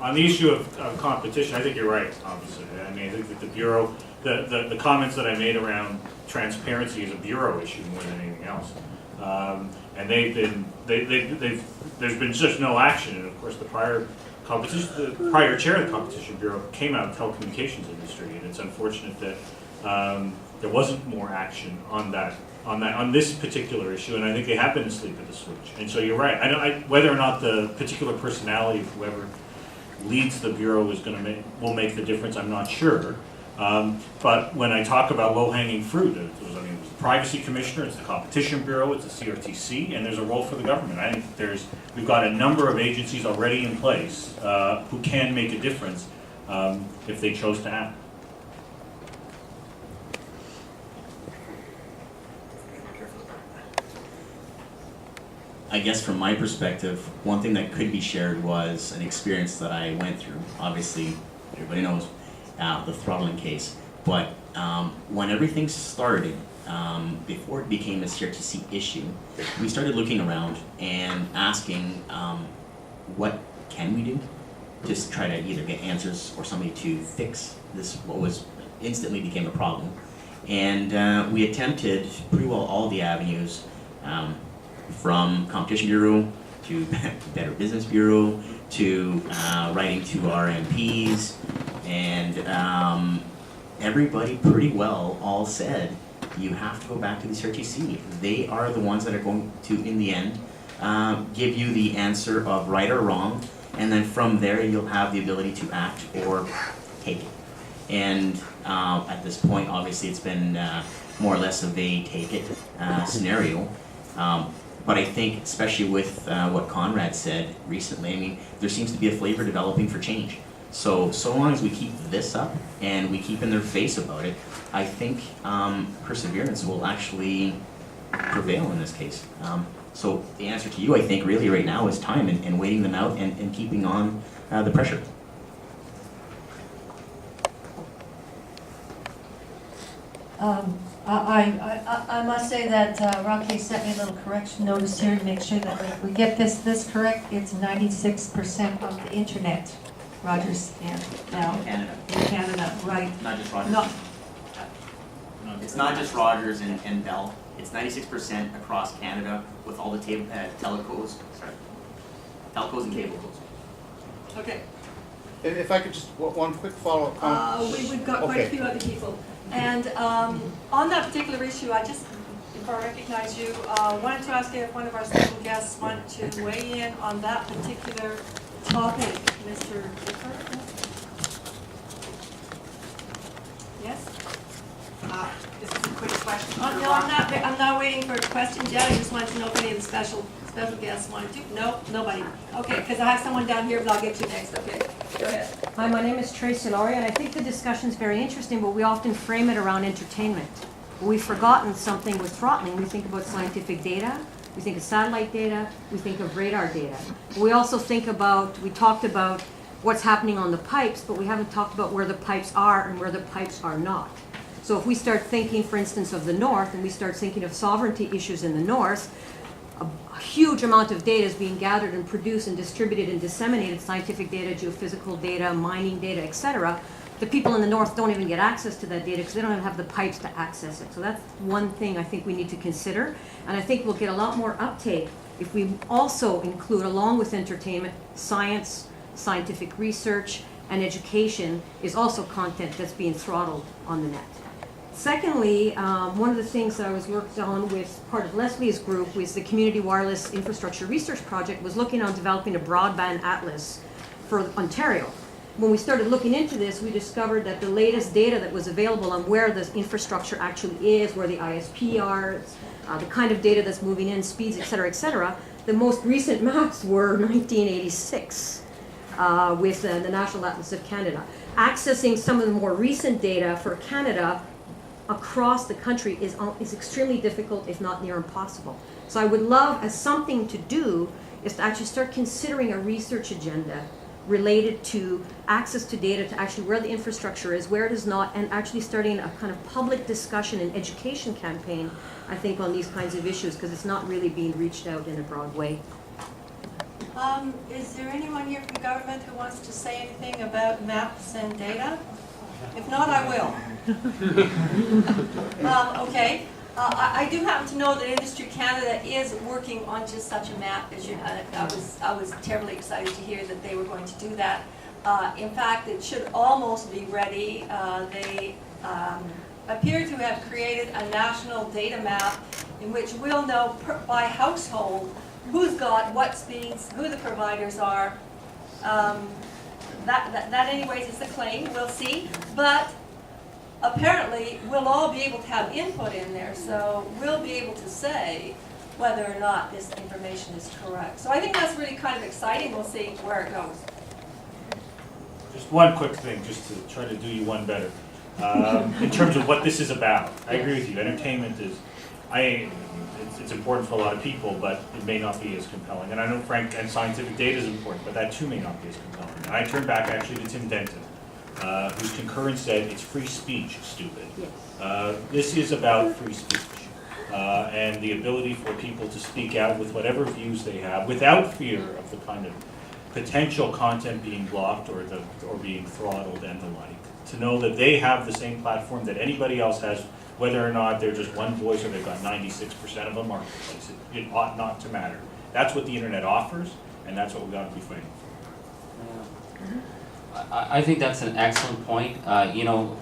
On the issue of competition, I think you're right, obviously. I mean, I think that the Bureau, the comments that I made around transparency is a Bureau issue more than anything else. And there's been just no action. And of course, the prior chair of the Competition Bureau came out of the telecommunications industry, and it's unfortunate that there wasn't more action on this particular issue. And I think they have been asleep at the switch. And so you're right. Whether or not the particular personality of whoever leads the Bureau will make the difference, I'm not sure. But when I talk about low-hanging fruit, it was the Privacy Commissioner, it's the Competition Bureau, it's the CRTC, and there's a role for the government. I think we've got a number of agencies already in place who can make a difference if they chose to act. I guess from my perspective, one thing that could be shared was an experience that I went through. Obviously, everybody knows the throttling case. But when everything started, before it became a CRTC issue, we started looking around and asking, what can we do? Just try to either get answers or somebody to fix this, what was instantly became a problem. And we attempted pretty well all the avenues, from Competition Bureau to Better Business Bureau to writing to our MPs, and everybody pretty well all said you have to go back to the CRTC. They are the ones that are going to, in the end, give you the answer of right or wrong, and then from there you'll have the ability to act or take it. And at this point, obviously, it's been more or less of a take it scenario. But I think, especially with what Conrad said recently, I mean, there seems to be a flavor developing for change. So long as we keep this up and we keep in their face about it, I think perseverance will actually prevail in this case. So the answer to you, I think, really right now is time and waiting them out and keeping on the pressure. I must say that Rocky sent me a little correction notice here to make sure that we get this correct. It's 96% of the internet, Rogers and now Canada. in Canada, right? Not just Rogers. No. It's not just Rogers and Bell. It's 96% across Canada with all the telcos and cable codes. Okay. If I could just, one quick follow-up comment. We've got quite a few other people. And on that particular issue, I just, before I recognize you, wanted to ask if one of our special guests wanted to weigh in on that particular topic. Mr. Gifford? Yes? This is a quick question. No, I'm not waiting for questions yet. I just wanted to know if any of the special guests wanted to. No, nobody. Okay, because I have someone down here, but I'll get you next. Okay, go ahead. Hi, my name is Tracy Laurie, and I think the discussion is very interesting, but we often frame it around entertainment. We've forgotten something with throttling. We think about scientific data, we think of satellite data, we think of radar data. We also we talked about what's happening on the pipes, but we haven't talked about where the pipes are and where the pipes are not. So if we start thinking, for instance, of the North, and we start thinking of sovereignty issues in the North, a huge amount of data is being gathered and produced and distributed and disseminated, scientific data, geophysical data, mining data, etc. The people in the North don't even get access to that data because they don't even have the pipes to access it. So that's one thing I think we need to consider. And I think we'll get a lot more uptake if we also include, along with entertainment, science, scientific research, and education is also content that's being throttled on the net. Secondly, one of the things that I was worked on with part of Leslie's group was the Community Wireless Infrastructure Research Project was looking on developing a broadband atlas for Ontario. When we started looking into this, we discovered that the latest data that was available on where the infrastructure actually is, where the ISP are, the kind of data that's moving in, speeds, et cetera, the most recent maps were 1986 with the National Atlas of Canada. Accessing some of the more recent data for Canada across the country is extremely difficult, if not near impossible. So I would love, as something to do, is to actually start considering a research agenda related to access to data, to actually where the infrastructure is, where it is not, and actually starting a kind of public discussion and education campaign, I think, on these kinds of issues, because it's not really being reached out in a broad way. Is there anyone here from government who wants to say anything about maps and data? If not, I will. Okay. I do happen to know that Industry Canada is working on just such a map. As you, I was terribly excited to hear that they were going to do that. In fact, it should almost be ready. They appear to have created a national data map in which we'll know by household who's got what speeds, who the providers are. That anyways is the claim, we'll see. But apparently, we'll all be able to have input in there, so we'll be able to say whether or not this information is correct. So I think that's really kind of exciting. We'll see where it goes. Just one quick thing, just to try to do you one better. In terms of what this is about, I agree with you. Entertainment is, it's important for a lot of people, but it may not be as compelling. And I know Frank and scientific data is important, but that too may not be as compelling. And I turn back actually to Tim Denton, whose concurrence said it's free speech, stupid. This is about free speech and the ability for people to speak out with whatever views they have without fear of the kind of potential content being blocked or being throttled and the like. To know that they have the same platform that anybody else has, whether or not they're just one voice or they've got 96% of a marketplace. It ought not to matter. That's what the internet offers, and that's what we got to be fighting for. I think that's an excellent point. You know,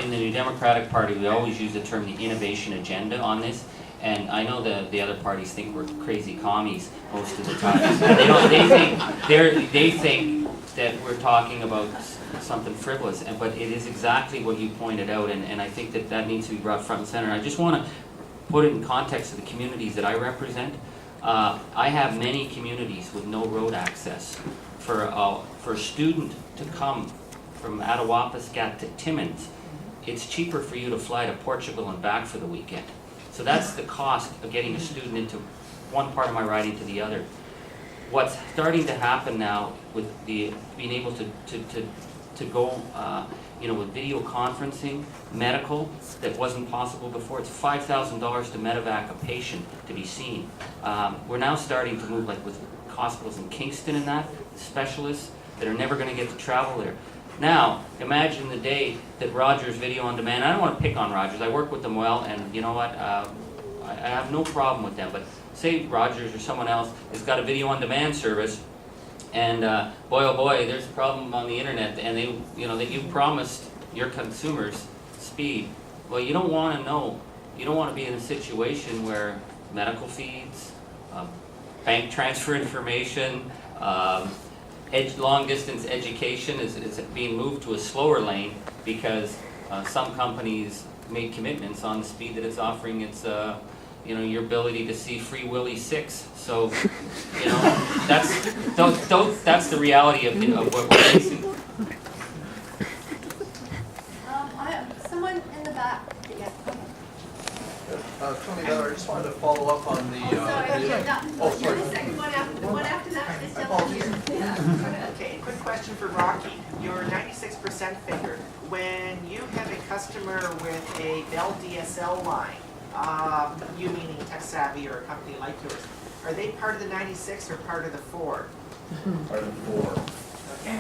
in the New Democratic Party, we always use the term the innovation agenda on this, and I know the other parties think we're crazy commies most of the time. They think that we're talking about something frivolous, but it is exactly what you pointed out, and I think that needs to be brought front and center. I just want to put it in context of the communities that I represent. I have many communities with no road access. For a student to come from Attawapiskat to Timmins, it's cheaper for you to fly to Portugal and back for the weekend. So that's the cost of getting a student into one part of my riding to the other. What's starting to happen now with the being able to go, you know, with video conferencing, medical, that wasn't possible before. It's $5,000 to medevac a patient to be seen. We're now starting to move, like with hospitals in Kingston and that, specialists that are never going to get to travel there. Now, imagine the day that Rogers Video on Demand, I don't want to pick on Rogers, I work with them well, and you know what, I have no problem with them, but say Rogers or someone else has got a video on demand service, and boy oh boy, there's a problem on the internet, and they, you know, that you promised your consumers speed. Well, you don't want to know, you don't want to be in a situation where medical feeds, bank transfer information, long distance education is being moved to a slower lane because some companies made commitments on the speed that it's offering its you know, your ability to see Free Willy 6. So, you know, that's the reality of what we're facing. Someone in the back. Yeah. Tony Ballard, I just wanted to follow up on the... You're the second one after, the one after that is down here. Okay, quick question for Rocky. Your 96% figure, when you have a customer with a Bell DSL line, you meaning Tech Savvy or a company like yours, are they part of the 96 or part of the 4? Part of the 4. Okay.